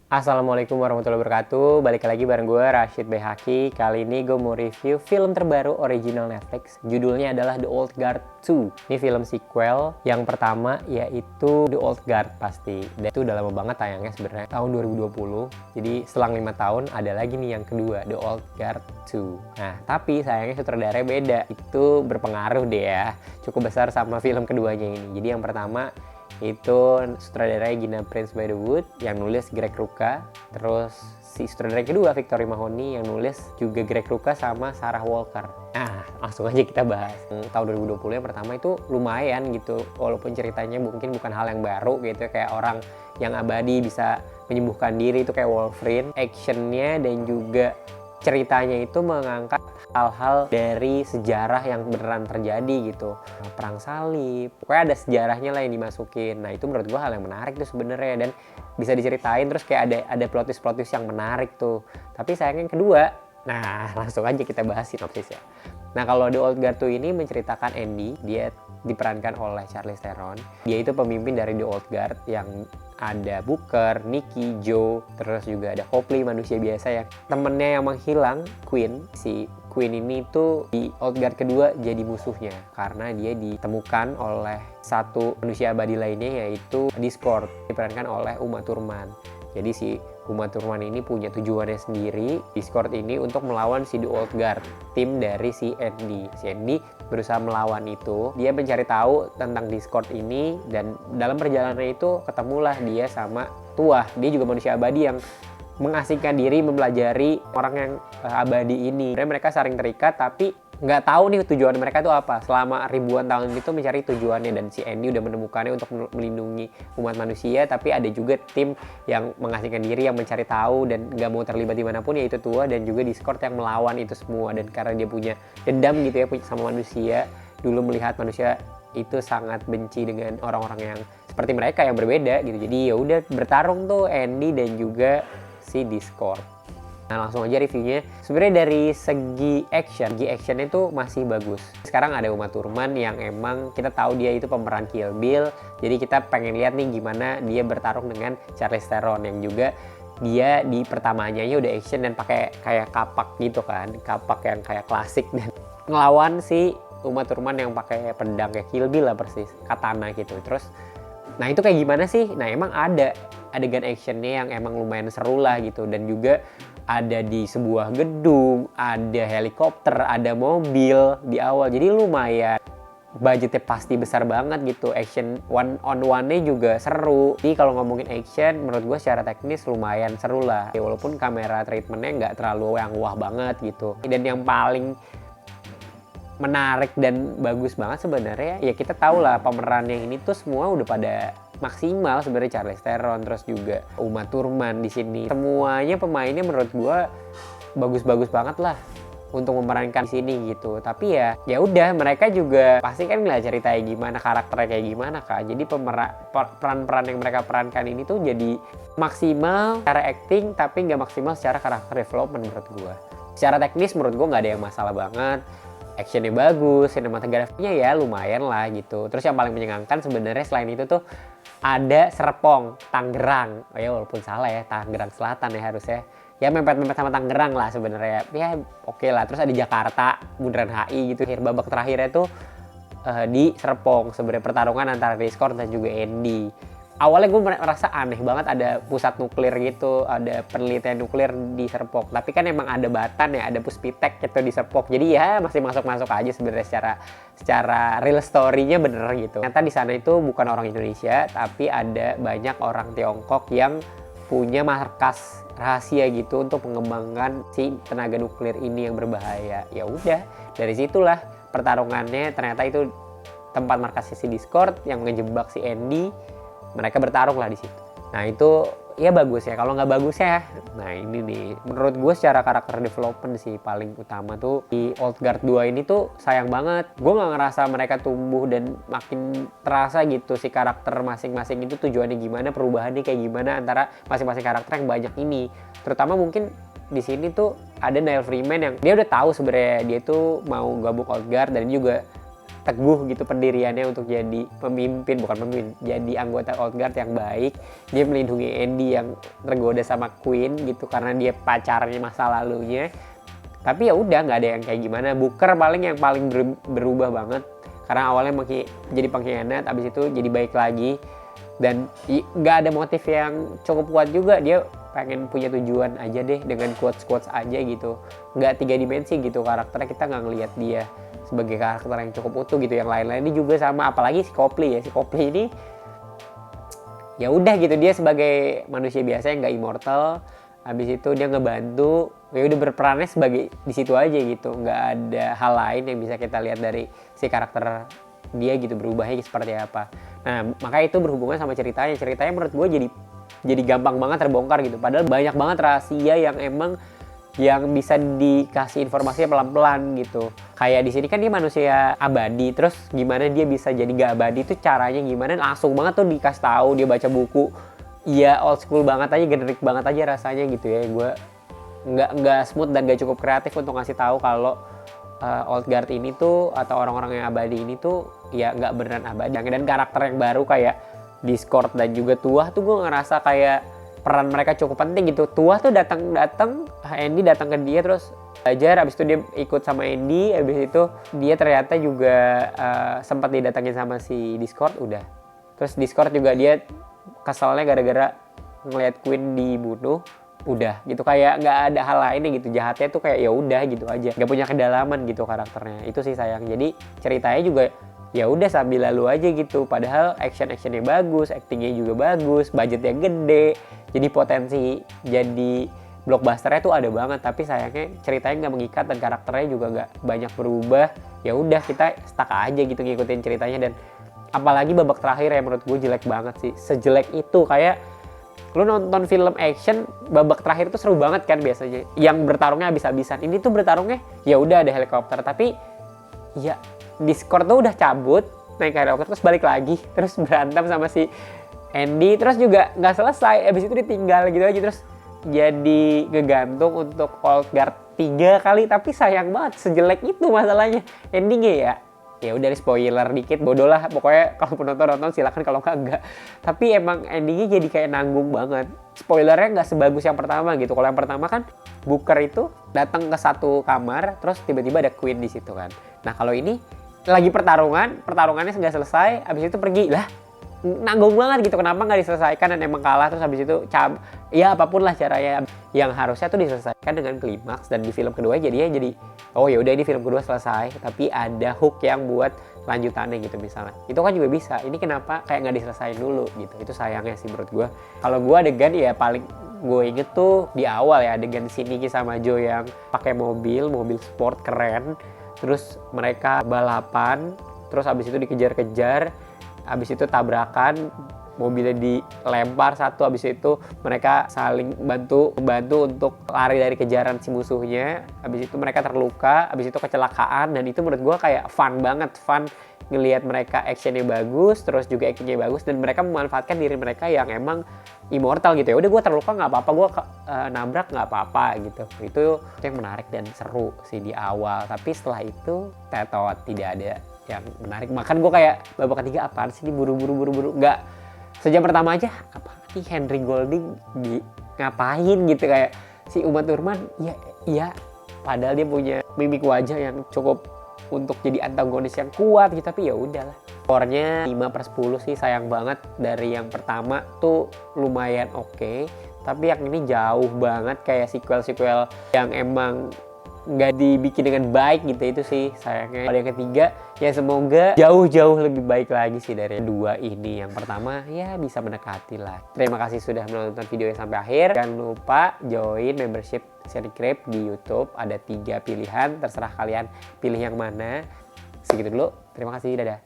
Assalamualaikum warahmatullahi wabarakatuh. Balik lagi bareng gue Rashid Behaki. Kali ini gue mau review film terbaru original Netflix. Judulnya adalah The Old Guard 2. Ini film sequel yang pertama yaitu The Old Guard pasti. Dan itu udah lama banget tayangnya sebenarnya tahun 2020. Jadi selang 5 tahun ada lagi nih yang kedua, The Old Guard 2. Nah, tapi sayangnya sutradaranya beda. Itu berpengaruh deh ya. Cukup besar sama film keduanya ini. Jadi yang pertama itu sutradaranya Gina Prince Bythewood, yang nulis Greg Rucka. Terus si sutradara kedua Victory Mahoney yang nulis juga Greg Rucka sama Sarah Walker. Nah, langsung aja kita bahas. Tahun 2020 yang pertama itu lumayan gitu, walaupun ceritanya mungkin bukan hal yang baru gitu, kayak orang yang abadi bisa menyembuhkan diri itu kayak Wolverine. Actionnya dan juga ceritanya itu mengangkat hal-hal dari sejarah yang beneran terjadi gitu, perang salib, pokoknya ada sejarahnya lah yang dimasukin. Nah itu menurut gue hal yang menarik tuh sebenarnya, dan bisa diceritain terus kayak ada plot twist yang menarik tuh. Tapi sayangnya yang kedua, nah langsung aja kita bahas sinopsisnya. Nah kalau The Old Guard 2 ini menceritakan Andy, dia diperankan oleh Charlize Theron. Dia itu pemimpin dari The Old Guard yang ada Booker, Nicky, Joe, terus juga ada Copley, manusia biasa yang temennya yang menghilang, Queen. Si Queen ini tuh di Old Guard kedua jadi musuhnya karena dia ditemukan oleh satu manusia abadi lainnya yaitu Discord, diperankan oleh Uma Thurman. Jadi si Uma Thurman ini punya tujuannya sendiri, Discord ini, untuk melawan si The Old Guard, tim dari si Andy. Si Andy berusaha melawan itu, dia mencari tahu tentang Discord ini, dan dalam perjalanannya itu ketemulah dia sama Tuah. Dia juga manusia abadi yang mengasingkan diri mempelajari orang yang abadi ini. Mereka saling terikat tapi nggak tahu nih tujuan mereka itu apa. Selama ribuan tahun itu mencari tujuannya, dan si Andy udah menemukannya untuk melindungi umat manusia. Tapi ada juga tim yang mengasingkan diri, yang mencari tahu dan nggak mau terlibat dimanapun, yaitu Tua dan juga Discord yang melawan itu semua. Dan karena dia punya dendam gitu ya sama manusia, dulu melihat manusia itu sangat benci dengan orang-orang yang seperti mereka yang berbeda gitu. Jadi ya udah bertarung tuh Andy dan juga si Discord. Nah langsung aja reviewnya. Sebenarnya dari segi actionnya itu masih bagus. Sekarang ada Uma Thurman yang emang kita tahu dia itu pemeran Kill Bill. Jadi kita pengen lihat nih gimana dia bertarung dengan Charlize Theron yang juga dia di pertamanya udah action dan pakai kayak kapak gitu kan, kapak yang kayak klasik, dan ngelawan si Uma Thurman yang pakai pedang kayak Kill Bill lah persis, katana gitu. Terus nah itu kayak gimana sih? Nah emang ada adegan actionnya yang emang lumayan seru lah gitu, dan juga ada di sebuah gedung, ada helikopter, ada mobil di awal. Jadi lumayan budgetnya pasti besar banget gitu. Action one on one-nya juga seru. Jadi kalau ngomongin action, menurut gue secara teknis lumayan seru lah. Ya, walaupun kamera treatmentnya nggak terlalu yang wah banget gitu. Dan yang paling menarik dan bagus banget sebenarnya, ya kita tahu lah pemerannya ini tuh semua udah pada maksimal sebenarnya. Charlize Theron, terus juga Uma Thurman di sini. Semuanya pemainnya menurut gua bagus-bagus banget lah untuk memerankan di sini gitu. Tapi ya udah, mereka juga pasti kan nggak ceritanya gimana, karakternya kayak gimana kan. Jadi peran-peran yang mereka perankan ini tuh jadi maksimal secara acting, tapi nggak maksimal secara karakter development menurut gua. Secara teknis menurut gua nggak ada yang masalah banget. Actionnya bagus, sinematografinya ya lumayan lah gitu. Terus yang paling menyenangkan sebenarnya selain itu tuh ada Serpong, Tangerang. Oh ya walaupun salah ya, Tangerang Selatan ya harusnya. Ya mepet-mepet sama Tangerang lah sebenarnya. Ya oke lah. Terus ada Jakarta, Bundaran HI gitu. Babak terakhirnya tuh di Serpong. Sebenarnya pertarungan antara Discord dan juga Andy. Awalnya gue merasa aneh banget ada pusat nuklir gitu, ada penelitian nuklir di Serpong. Tapi kan emang ada Batan ya, ada Puspitek gitu di Serpong. Jadi ya masih masuk-masuk aja sebenarnya secara real story-nya bener gitu. Ternyata di sana itu bukan orang Indonesia, tapi ada banyak orang Tiongkok yang punya markas rahasia gitu untuk mengembangkan si tenaga nuklir ini yang berbahaya. Ya udah, dari situlah pertarungannya. Ternyata itu tempat markasnya si Discord yang ngejebak si Andy. Mereka bertarung lah di situ. Nah itu ya bagus ya. Kalau nggak bagus ya, nah ini nih menurut gue secara karakter development sih paling utama tuh di Old Guard 2 ini tuh sayang banget. Gue nggak ngerasa mereka tumbuh dan makin terasa gitu si karakter masing-masing itu tujuannya gimana, perubahannya kayak gimana antara masing-masing karakter yang banyak ini. Terutama mungkin di sini tuh ada Neil Freeman yang dia udah tahu sebenarnya dia tuh mau gabung Old Guard, dan juga teguh gitu pendiriannya untuk jadi pemimpin, bukan pemimpin, jadi anggota Old Guard yang baik. Dia melindungi Andy yang tergoda sama Queen gitu karena dia pacarnya masa lalunya. Tapi ya udah, nggak ada yang kayak gimana. Booker paling yang paling berubah banget karena awalnya jadi pengkhianat, abis itu jadi baik lagi, dan nggak ada motif yang cukup kuat juga. Dia pengen punya tujuan aja deh dengan quotes aja gitu, nggak 3 dimensi gitu karakternya. Kita nggak ngelihat dia sebagai karakter yang cukup utuh gitu. Yang lain-lain ini juga sama, apalagi si Copley ini ya udah gitu, dia sebagai manusia biasa yang nggak immortal. Habis itu dia ngebantu, ya udah berperannya sebagai di situ aja gitu, nggak ada hal lain yang bisa kita lihat dari si karakter dia gitu berubahnya seperti apa. Nah makanya itu berhubungan sama ceritanya menurut gue jadi gampang banget terbongkar gitu, padahal banyak banget rahasia yang emang yang bisa dikasih informasinya pelan-pelan gitu. Kayak di sini kan dia manusia abadi, terus gimana dia bisa jadi gak abadi itu caranya gimana, langsung banget tuh dikasih tahu. Dia baca buku, ya old school banget aja, generik banget aja rasanya gitu ya. Gue nggak smooth dan gak cukup kreatif untuk ngasih tahu kalau Old Guard ini tuh atau orang-orang yang abadi ini tuh ya nggak beneran abadi. Dan karakter yang baru kayak Discord dan juga Tuah tuh gue ngerasa kayak peran mereka cukup penting gitu. Tuah tuh datang Andy datang ke dia terus belajar, abis itu dia ikut sama Andy, abis itu dia ternyata juga sempat didatangin sama si Discord udah. Terus Discord juga dia keselnya gara-gara ngelihat Queen dibunuh, udah gitu, kayak nggak ada hal lainnya gitu. Jahatnya tuh kayak ya udah gitu aja, nggak punya kedalaman gitu karakternya. Itu sih sayang. Jadi ceritanya juga ya udah sambil lalu aja gitu, padahal actionnya bagus, actingnya juga bagus, budgetnya gede, jadi potensi jadi blockbusternya tuh ada banget. Tapi sayangnya ceritanya nggak mengikat dan karakternya juga nggak banyak berubah. Ya udah kita stuck aja gitu ngikutin ceritanya. Dan apalagi babak terakhir ya menurut gue jelek banget sih. Sejelek itu, kayak lu nonton film action babak terakhir tuh seru banget kan biasanya, yang bertarungnya habis-habisan. Ini tuh bertarungnya ya udah ada helikopter, tapi ya Discord tuh udah cabut naik helikopter terus balik lagi, terus berantem sama si Andy, terus juga nggak selesai, abis itu ditinggal gitu aja, terus jadi ngegantung untuk Old Guard 3 kali. Tapi sayang banget, sejelek itu masalahnya endingnya ya. Ya udah spoiler dikit, bodoh lah pokoknya, kalau penonton silakan, kalau enggak. Tapi emang endingnya jadi kayak nanggung banget. Spoilernya nggak sebagus yang pertama gitu. Kalau yang pertama kan Booker itu datang ke satu kamar terus tiba-tiba ada Queen di situ kan. Nah kalau ini lagi pertarungannya nggak selesai, habis itu pergi lah, nanggung banget gitu. Kenapa nggak diselesaikan dan emang kalah, terus habis itu ya apapun lah caranya yang harusnya tuh diselesaikan dengan klimaks. Dan di film kedua jadinya jadi oh ya udah ini film kedua selesai tapi ada hook yang buat lanjutannya gitu misalnya, itu kan juga bisa. Ini kenapa kayak nggak diselesain dulu gitu, itu sayangnya sih menurut gue. Kalau gue adegan ya paling gue inget tuh di awal ya, adegan si Nikki sama Joe yang pakai mobil sport keren, terus mereka balapan, terus abis itu dikejar-kejar, abis itu tabrakan, mobilnya dilempar satu, abis itu mereka saling membantu untuk lari dari kejaran si musuhnya. Abis itu mereka terluka, abis itu kecelakaan. Dan itu menurut gue kayak fun banget, ngelihat mereka actionnya bagus, terus juga actingnya bagus, dan mereka memanfaatkan diri mereka yang emang immortal gitu. Ya udah gue terluka nggak apa-apa, gue nabrak nggak apa-apa gitu. Itu yang menarik dan seru sih di awal. Tapi setelah itu tetot, tidak ada yang menarik. Makan gue kayak babak ketiga apaan sih, ini buru-buru nggak. Sejam pertama aja apa nih Henry Golding ngapain gitu, kayak si Uma Thurman ya padahal dia punya mimik wajah yang cukup untuk jadi antagonis yang kuat gitu. Tapi ya udahlah, skornya 5/10 sih, sayang banget. Dari yang pertama tuh lumayan oke, tapi yang ini jauh banget kayak sequel yang emang nggak dibikin dengan baik gitu. Itu sih sayangnya. Kalau yang ketiga ya semoga jauh lebih baik lagi sih dari dua ini. Yang pertama ya bisa mendekati lah. Terima kasih sudah menonton videonya sampai akhir. Jangan lupa join membership Seri Krip di YouTube. Ada 3 pilihan, terserah kalian pilih yang mana. Segitu dulu, terima kasih, dadah.